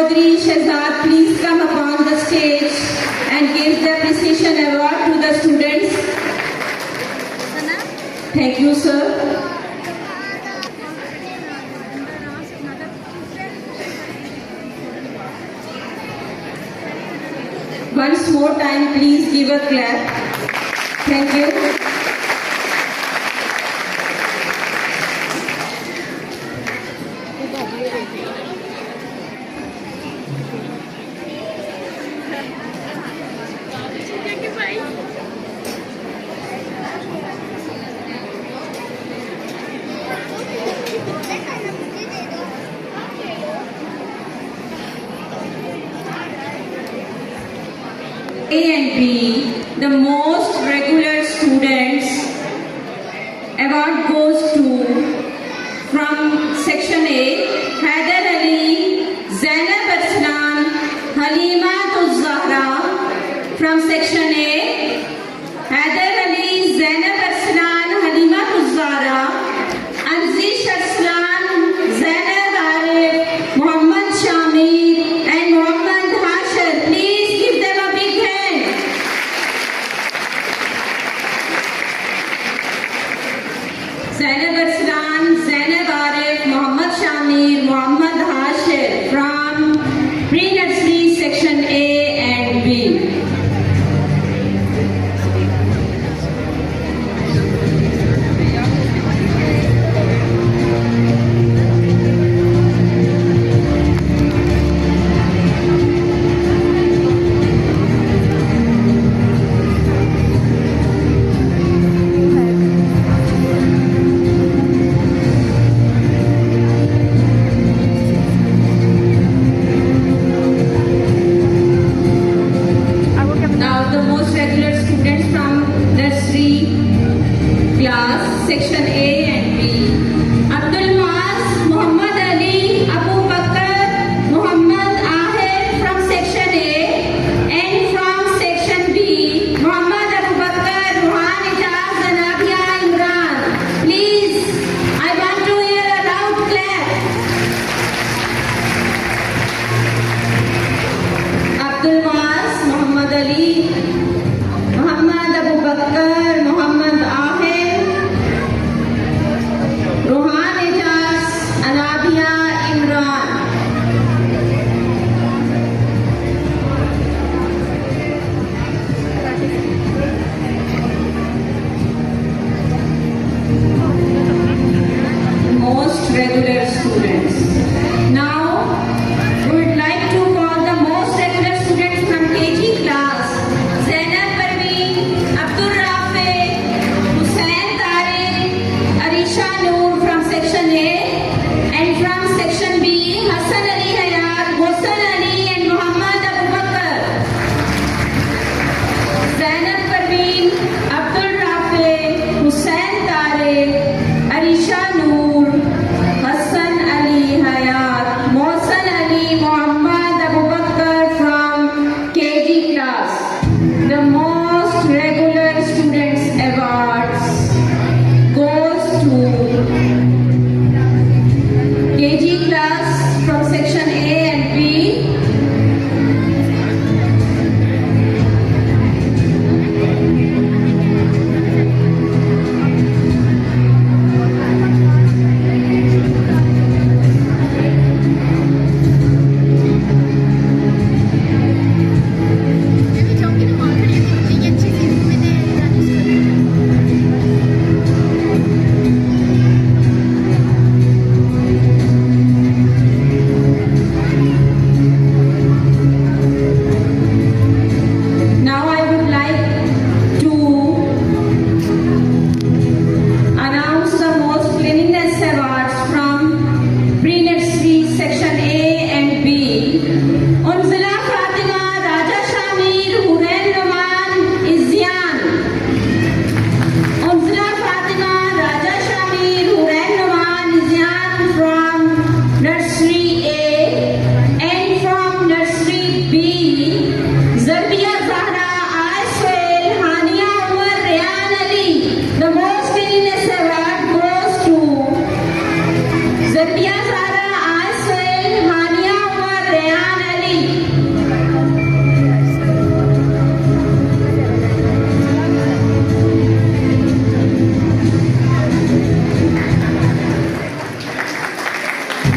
Chaudhary Shehzad please come upon the stage and give the appreciation award to the students? Thank you, sir. Once more time, please give a clap. Thank you. A and B, the most regular students, award goes to, from section A, Haider Ali, Zainab Arslan, Halima Zahra. From section A, Haider Ali, Zainab Arslan, Halima Zahra, Anzish Arslan, Zainab Arif, Muhammad Shamir and Muhammad Hashir. Please give them a big hand. Zainab Arslan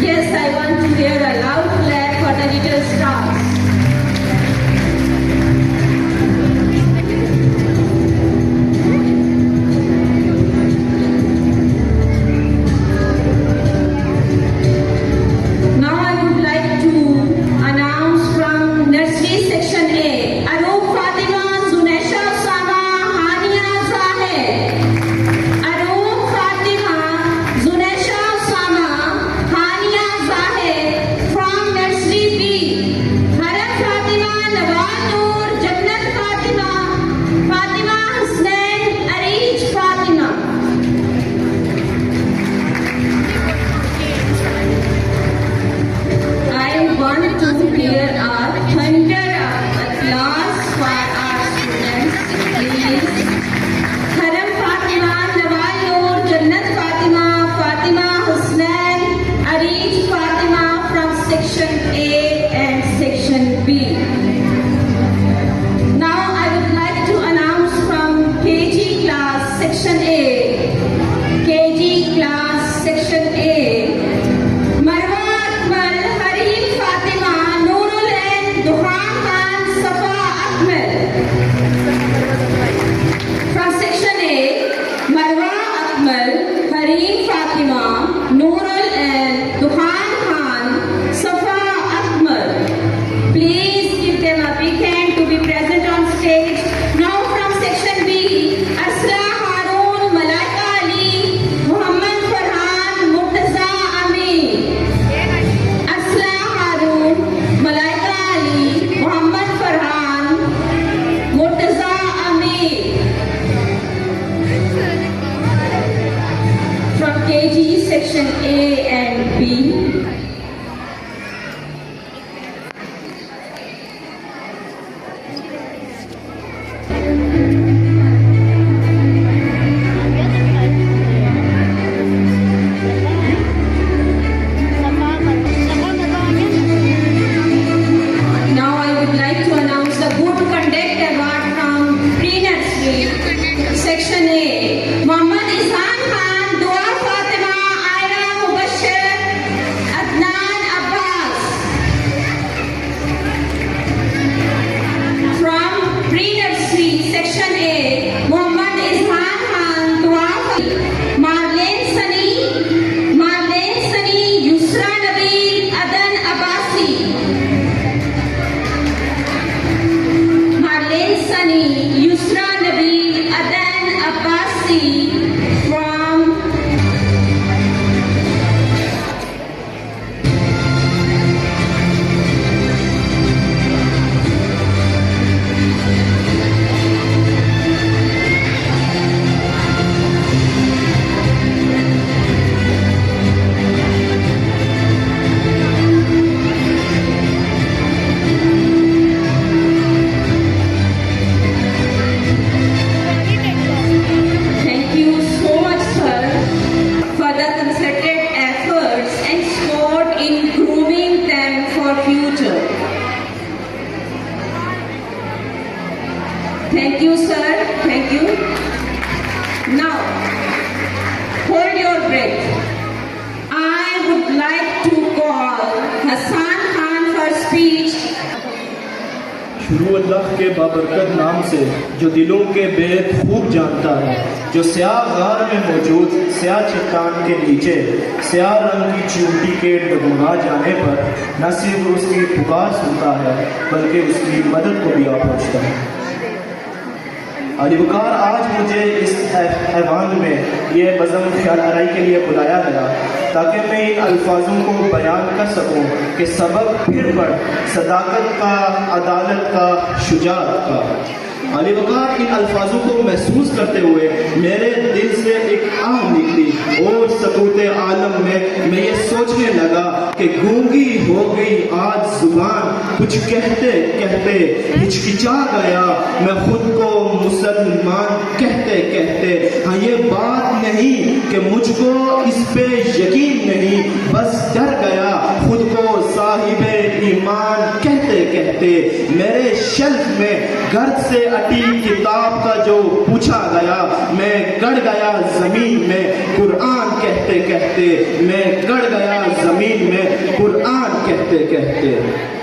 Yes, I want to hear a loud clap for the little stars. Now I would like to announce from nursery section A, Arup Fatima, Zunaisha Usama, Hania Zahid. Arup Fatima, Zunaisha Usama, Hania Zahid from nursery B. Haram Fatima, Nawal Noor, Jannat Fatima, Fatima Husnain, Arij Fatima. I want to hear a thunder applause for our students, please. Haram Fatima, Nawal Noor, Jannat Fatima, Fatima Husnain, Arij Fatima from section A and section B. Now I would like to announce from KG class section A. KG class section A. Marwa Akmal, Harim Fatima, Noorul Ain, Duhan Khan, Safa Akmal. From section A, Marwa Akmal, Harim Fatima, Noorul Ain, Duhan Khan, Safa Akmal. Please give them a big hand to be present on stage. Now from section B, Asra Harun, Malaika Ali, Muhammad Farhan, Murtaza Amin. Asra Harun, Malaika Ali, Muhammad Farhan, Murtaza Amin. From KG section A and B. Now I would like to announce the Good Conduct Award from Pre-Nursery Section A. Muhammad Ihsan Khan, Dua Fatima, Aira Mubashir, Adnan Abbas. From Pre-Nursery Section A, Muhammad Ihsan Khan, Dua Fatima, Marlene Sani, Yusra Nabil, Adan Abbasi. Marlene Sani, Yusra Nabil, Adan Abbasi from Thank you so much, sir, for the concerted efforts and support in grooming them for future. Thank you, sir. Thank you. Now, hold your breath. I would like to call Hassan Khan for speech. शुरू अल्लाह के बाबरकत नाम से जो दिलों के भेद खूब जानता है, जो स्याह गार में मौजूद स्याह चट्टान के नीचे स्याह रंग की चींटी के डगमगा जाने पर न सिर्फ उसकी पुकार सुनता है बल्कि उसकी मदद को भी आ पहुँचता है। अली वकार, आज मुझे इस ऐवान में ये बज़म ख्याल आराई के लिए बुलाया गया ताकि मैं इन अल्फाजों को बयान कर सकूं कि सबक फिर बढ़ सदाकत का, अदालत का, शुजाअत का। अली वकार, इन अल्फाजों को महसूस करते हुए मेरे दिल से एक आह निकली और सकूते आलम में मैं ये सोचने लगा कि गूंगी हो गई आज जुबान, कुछ कहते कहते हिचकिचा गया मैं खुद को मुसलमान कहते कहते। हाँ, ये बात नहीं कि मुझको इस पे यकीन नहीं, बस डर गया खुद को साहिबे ईमान कहते कहते। कहते। मेरे शेल्फ में गर्द से अटी किताब का जो पूछा गया, मैं गड़ गया जमीन में कुरान कहते कहते, मैं गड़ गया जमीन में कुरान कहते कहते।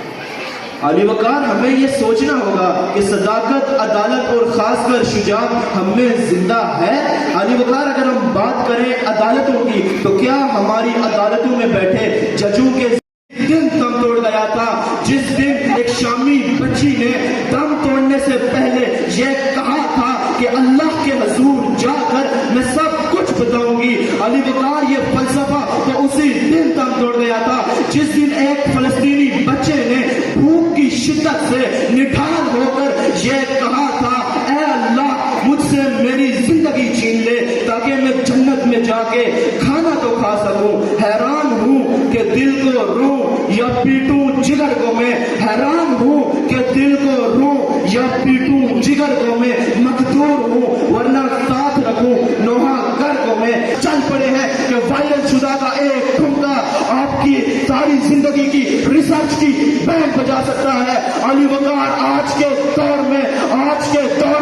अली वकार, हमें ये सोचना होगा कि सदाकत, अदालत और खासकर शुजाअत हम में जिंदा है। अली वकार, अगर हम बात करें अदालतों की, तो क्या हमारी अदालतों में बैठे जजों के दिन दम तोड़ गया था? जिस दिन एक शामी बच्ची ने दम तोड़ने से पहले यह कहा था कि अल्लाह के हजूर जाकर मैं सब कुछ बताऊंगी। अली वकार, ये फलसफा तो उसी दिन दम तोड़ गया था जिस दिन एक फलस्तीनी बच्चे ने भूख की शिद्दत से निढाल होकर यह कहा था, ऐ अल्लाह मुझसे मेरी जिंदगी छीन ले ताकि मैं जन्नत में जाके खाना तो खा सकूं। हैरान हूं कि दिल को रूं या पीटूं जिगर को मैं, हैरान हूं कि दिल को रूं या पीटूं जिगर को मैं, मकदूर हूं वरना साथ रखूं नोहा घर को मैं। चल पड़े हैं कि वायरल शुदा का एक ठुमका आपकी सारी जिंदगी की रिसर्च की बैंड बजा सकता है। अली वकार, आज के दौर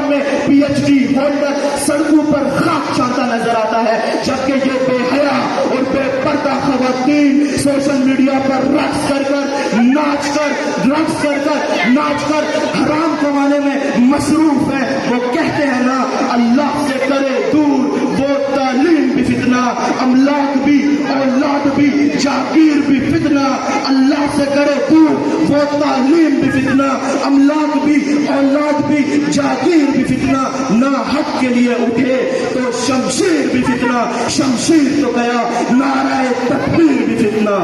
में पीएचडी होल्डर सड़कों पर खाक छानता नजर आता है, जबकि ये बेहया और बेपर्दा खवातीन सोशल मीडिया पर रक्स कर नाच कर हराम कमाने में मसरूफ है। वो कहते हैं ना, अल्लाह से करे दूर वो तालीम भी फितना, अमलाक भी औलाद भी जागीर भी फितना। अल्लाह से करे दूर वो तालीम भी फितना, अमलाक भी औलाद भी जागीर भी फितना। ना हक के लिए उठे तो शमशीर भी फितना, शमशीर तो गया नाराए तकबीर भी फितना।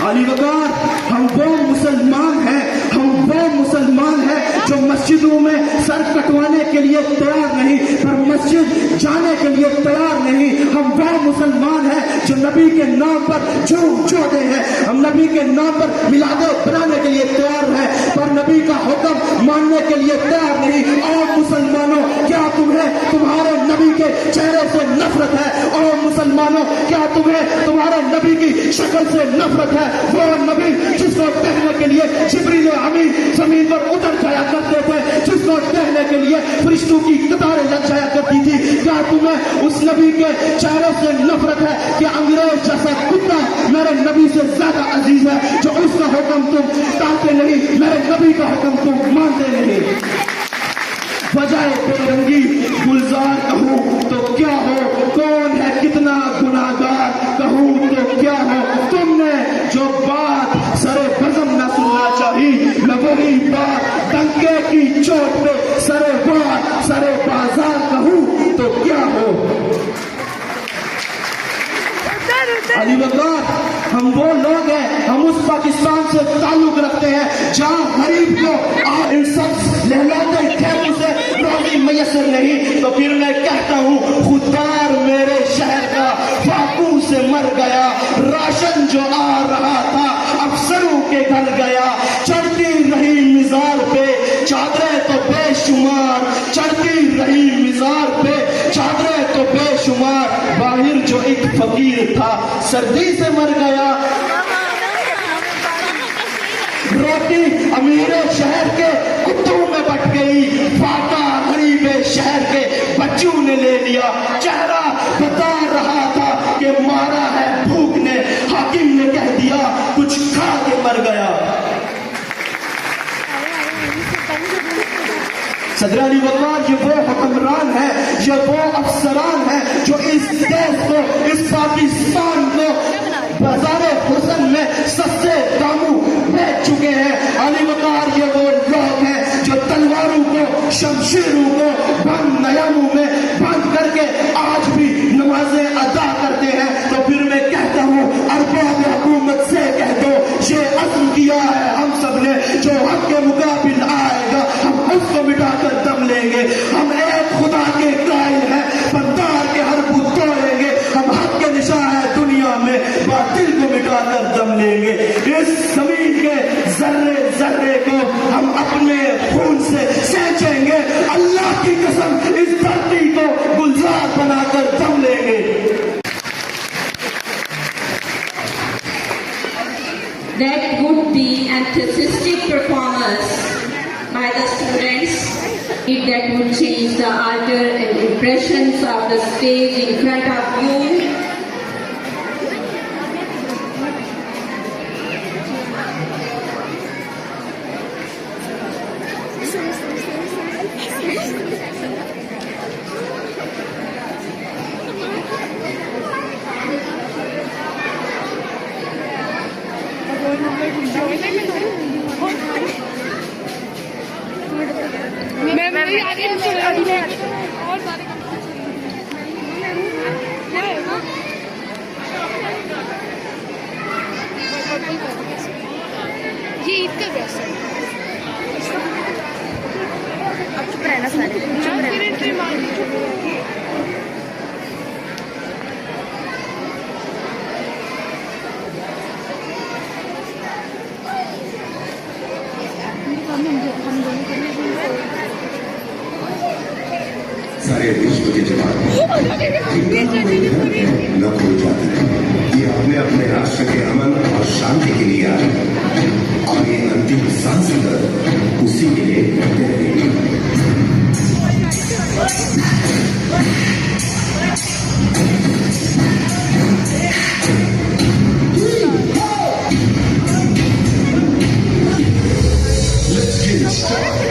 अली वकार, हम वो मुसलमान हैं जो मस्जिदों में सर कटवाने के लिए तैयार नहीं, पर मस्जिद जाने के लिए तैयार नहीं। हम वो मुसलमान हैं जो नबी के नाम पर जोड़े हैं, हम नबी के नाम पर मिलादे बनाने के लिए तैयार हैं, पर नबी का हुक्म मानने के लिए तैयार नहीं। और मुसलमानों, क्या तुम्हें तुम्हारे नबी के चेहरे से नफरत है? और मुसलमानों, क्या तुम्हें तुम्हारे नबी की शक्ल से नफरत है? वो नबी जिसको देखने के लिए जिब्रील अमीन जमीन पर उतर जाया करते थे, जिसको देखने के लिए फरिश्तों की कतारें लग जाया करती थी, क्या तुम्हें उस नबी के चेहरे से नफरत है कि अंग्रेज जैसा कुत्ता मेरे नबी से ज्यादा अजीज है, जो उसका हुक्म तुम टालते नहीं, मेरे नबी का हुक्म तुम मानते नहीं? बजाय बेरंगी गुलजार कहूं तो क्या हो, कौन है कितना गुनाहगार कहूं तो क्या हो। तुमने जो बात सरे बज़म न सुनना चाहिए, मैं वही बात डंके की चोट पे सरे बाजार कहूं तो क्या हो। अली वकार, हम वो लोग हैं, हम उस पाकिस्तान से ताल्लुक रखते हैं जहां गरीब को इंसान लहलाते ठेकों से रोटी मैसर नहीं। तो फिर मैं कहता हूँ, खुदार मेरे शहर का फाकू से मर गया, राशन जो आ रहा था अफसरों के घर गया। चढ़ती रही मिज़ार पे चादरें तो बेशुमार, चढ़ती रही मिज़ार पे चादरें तो बेशुमार। बाहिर जो एक फकीर था सर्दी से मर गया। रोटी अमीरे शहर के कुत्तों में बट गई, फाका गरीबे शहर के बच्चों ने ले लिया। चेहरा बता रहा था कि मारा है भूख ने, हाकिम ने कह दिया कुछ खा के मर गया। सदर अली वकार, ये वो हुक्मरान है, ये वो अफसरान है जो इस देश को, इस पाकिस्तान को बाजारे हुसन में सस्ते दामों बेच चुके हैं। अली वकार, ये वो लोग हैं जो तलवारों को, शमशीरों को बंद नयामों में बंद करके आज भी नमाजें अदा करते हैं। तो फिर मैं कहता हूँ, अरबाब हुकूमत से कह दो, ये अज़्म किया है हम सब ने, जो हक के मुकाबिल आएगा हम उसको मिटाकर दम लेंगे। हम एक खुदा के कायल हैं, बंदार के हर बुत तोड़ेंगे। हम हक के निशा है दुनिया में, बातिल को मिटाकर दम लेंगे। इस जमीन के जर्रे जर्रे को हम अपने खून से सेंचेंगे। अल्लाह की कसम, इस धरती को गुलजार बनाकर दम लेंगे। that would be enthusiastic performance by the students. That would change the alter and impressions of the stage in front of you. मैं आगे और सारे ये ईद का ड्रेस है। अब चुप रहना सारे, चुप रहना। सारे विश्व के जवान न कोई जाति ये अपने अपने राष्ट्र के अमन और शांति के लिए आए और ये अंतिम सांस तक उसी के लिए लड़ते रहेंगे। Let's get it started.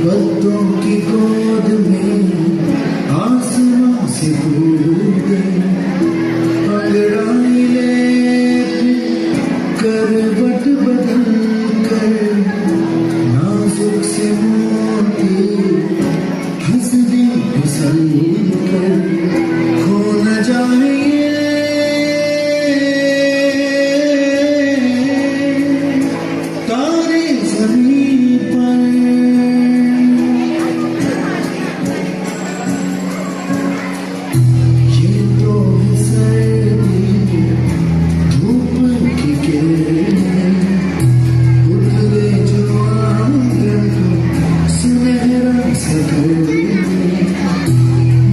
पत्तों की गोद में आसमां से कूदे अंगड़ाई ले करवट बदल कर नाजुक से मोती हंस दे फिसल कर खो न जाए तारे जमीन पर ये तो है सर्दी धूप की किरणें उतरे जो आंगन को सुनहरा सगर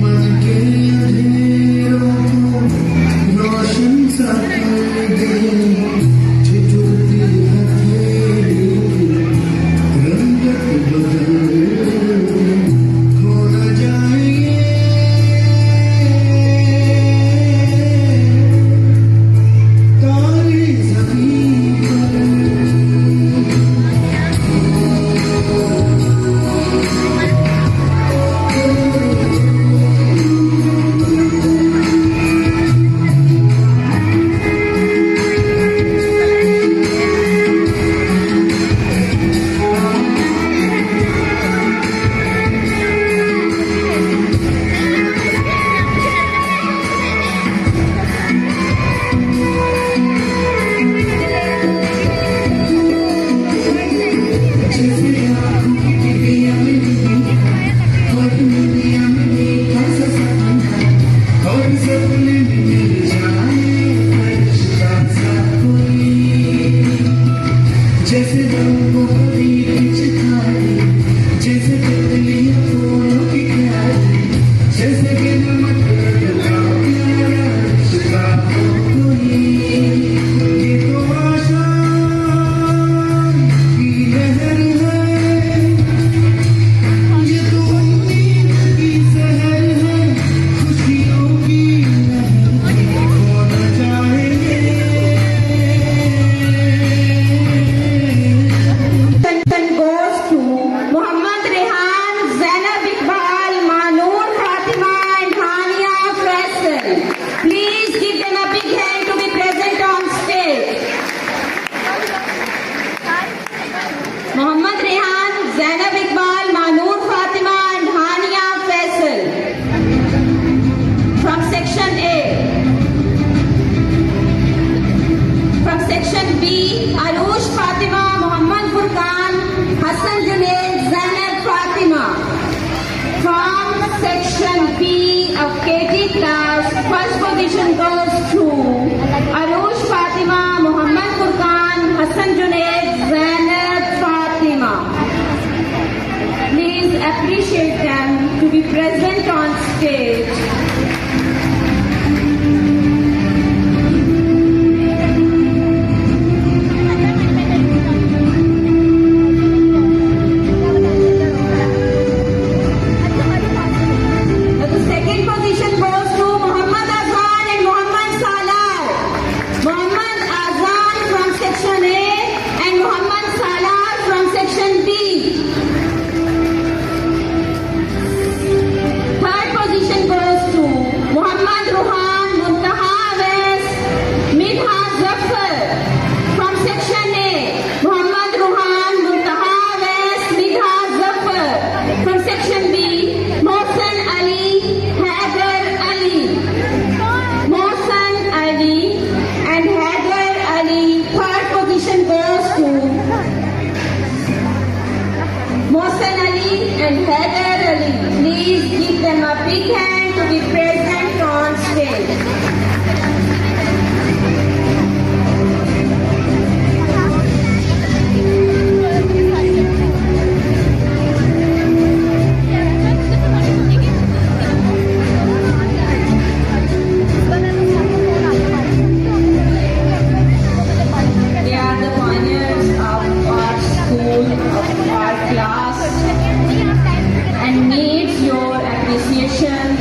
मन के अंधेरों को रोशन सा कर दे ठिठुरती हथेली रंगत बदल खो न जाए तारे ज़मीं पर जैसे आँखों की टिबिया में डूबी और दुनिया में देखा सा सपना और सपने में मिल जाए फरिश्ता सा कोई जैसे रंगों को बीच खाए जैसे तितलियां फूलों की क्यारी जैसे कि नमक का प्यारा रिश्ता हो कोई ये तो आशा की लहर है ये तो उम्मीद की सहर है खुशियों की लहर खो न जाएंगे Attention goes to Muhammad Rehan, Zainab Iqbal, Manur Fatima and Hania Faisal. Please give them a big hand to be present on stage. Muhammad Rehan, Zainab Iqbal, Manur Fatima and Hania Faisal. From section A. From section B, Arush Fatima, Muhammad Furqan, Hassan Junaid, Zainab Fatima. From section B of KG class, first position goes to Arush Fatima, Muhammad Furqan, Hassan Junaid, Zainab Fatima. Please appreciate them to be present on stage. The second position goes to Muhammad Azan and Muhammad Salar. Muhammad Azan from section A and Muhammad Salar from section B. Third position goes to Congratulations.